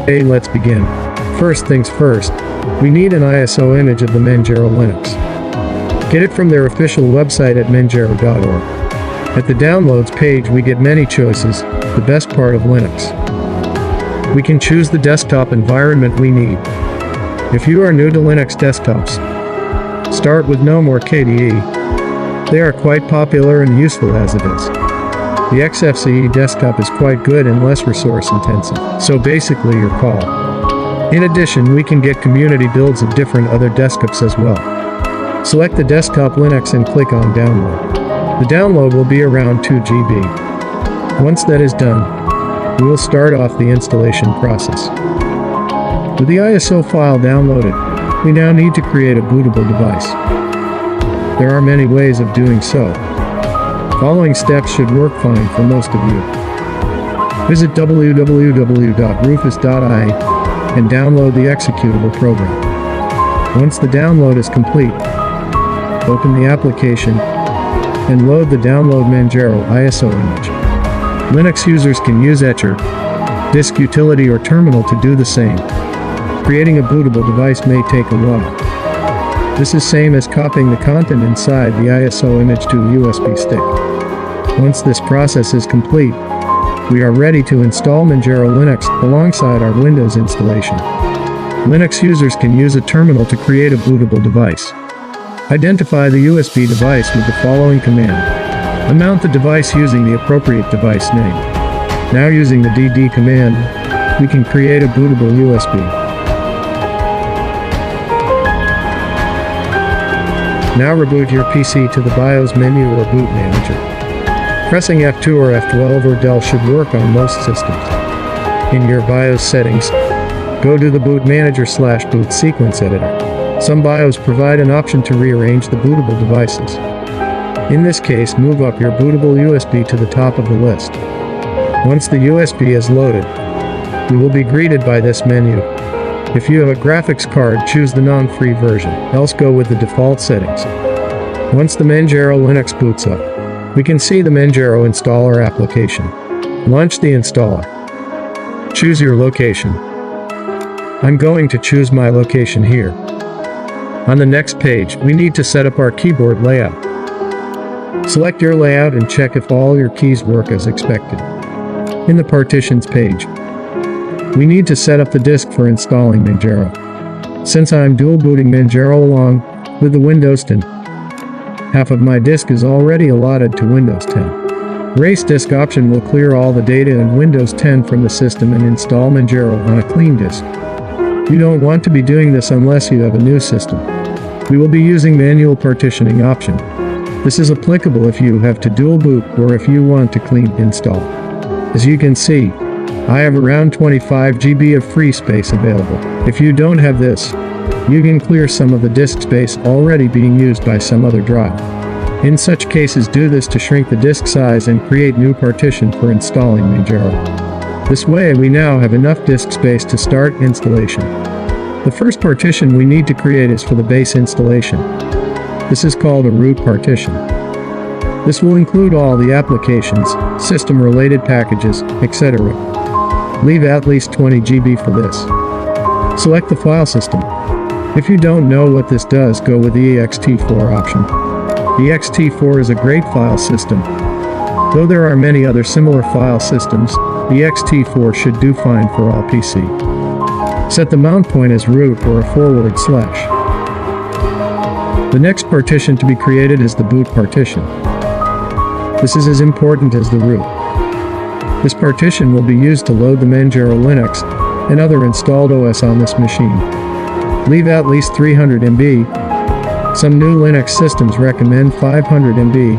Okay, let's begin. First things first, we need an ISO image of the MANJARO Linux. Get it from their official website at manjaro.org. At the downloads page we get many choices, the best part of Linux. We can choose the desktop environment we need. If you are new to Linux desktops, start with No More KDE. They are quite popular and useful as it is. The XFCE desktop is quite good and less resource intensive, so basically your call. In addition, we can get community builds of different other desktops as well. Select the desktop Linux and click on download. The download will be around 2 GB. Once that is done, we will start off the installation process. With the ISO file downloaded, we now need to create a bootable device. There are many ways of doing so. Following steps should work fine for most of you. Visit www.rufus.ie and download the executable program. Once the download is complete, open the application and load the download MANJARO ISO image. Linux users can use Etcher, Disk Utility or Terminal to do the same. Creating a bootable device may take a while. This is same as copying the content inside the ISO image to a USB stick. Once this process is complete, we are ready to install MANJARO Linux alongside our Windows installation. Linux users can use a terminal to create a bootable device. Identify the USB device with the following command. Mount the device using the appropriate device name. Now using the DD command, we can create a bootable USB. Now reboot your PC to the BIOS menu or boot manager. Pressing F2 or F12 or Del should work on most systems. In your BIOS settings, go to the boot manager/boot sequence editor. Some BIOS provide an option to rearrange the bootable devices. In this case, move up your bootable USB to the top of the list. Once the USB is loaded, you will be greeted by this menu. If you have a graphics card, choose the non-free version, else go with the default settings. Once the MANJARO Linux boots up, we can see the MANJARO installer application. Launch the installer. Choose your location. I'm going to choose my location here. On the next page, we need to set up our keyboard layout. Select your layout and check if all your keys work as expected. In the partitions page, we need to set up the disk for installing MANJARO. Since I'm dual booting MANJARO along with the Windows 10, half of my disk is already allotted to Windows 10. Erase disk option will clear all the data in Windows 10 from the system and install MANJARO on a clean disk. You don't want to be doing this unless you have a new system. We will be using manual partitioning option. This is applicable if you have to dual boot or if you want to clean install. As you can see, I have around 25 GB of free space available. If you don't have this, you can clear some of the disk space already being used by some other drive. In such cases, do this to shrink the disk size and create new partition for installing MANJARO. This way we now have enough disk space to start installation. The first partition we need to create is for the base installation. This is called a root partition. This will include all the applications, system-related packages, etc. Leave at least 20 GB for this. Select the file system. If you don't know what this does, go with the ext4 option. The ext4 is a great file system. Though there are many other similar file systems, the ext4 should do fine for all PC. Set the mount point as root or a /. The next partition to be created is the boot partition. This is as important as the root. This partition will be used to load the MANJARO Linux and other installed OS on this machine. Leave at least 300 MB. Some new Linux systems recommend 500 MB,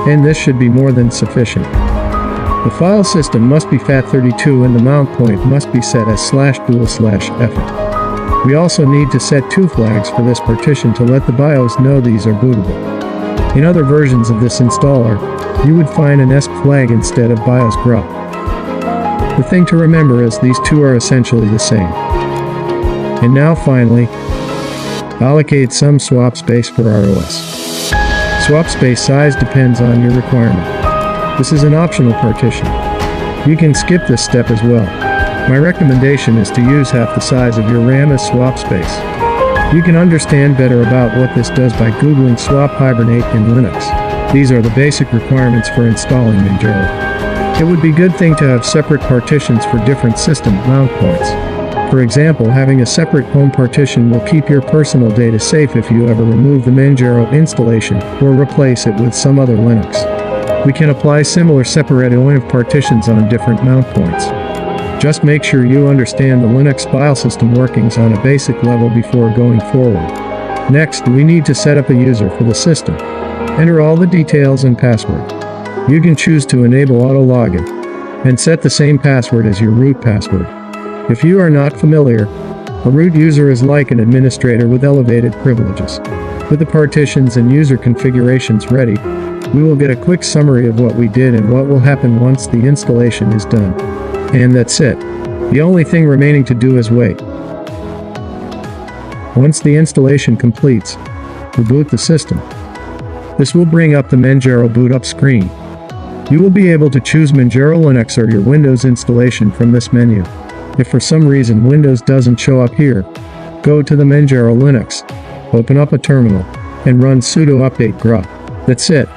and this should be more than sufficient. The file system must be FAT32 and the mount point must be set as /dual/effort. We also need to set 2 flags for this partition to let the BIOS know these are bootable. In other versions of this installer, you would find an ESC flag instead of BIOS grub. The thing to remember is these two are essentially the same. And now finally, allocate some swap space for our OS. Swap space size depends on your requirement. This is an optional partition. You can skip this step as well. My recommendation is to use half the size of your RAM as swap space. You can understand better about what this does by Googling swap hibernate in Linux. These are the basic requirements for installing MANJARO. It would be a good thing to have separate partitions for different system mount points. For example, having a separate home partition will keep your personal data safe if you ever remove the MANJARO installation or replace it with some other Linux. We can apply similar separate OINF partitions on different mount points. Just make sure you understand the Linux file system workings on a basic level before going forward. Next, we need to set up a user for the system. Enter all the details and password. You can choose to enable auto login and set the same password as your root password. If you are not familiar, a root user is like an administrator with elevated privileges. With the partitions and user configurations ready, we will get a quick summary of what we did and what will happen once the installation is done. And that's it. The only thing remaining to do is wait. Once the installation completes, reboot the system. This will bring up the MANJARO boot up screen. You will be able to choose MANJARO Linux or your Windows installation from this menu. If for some reason Windows doesn't show up here, go to the MANJARO Linux, open up a terminal, and run sudo update grub. That's it.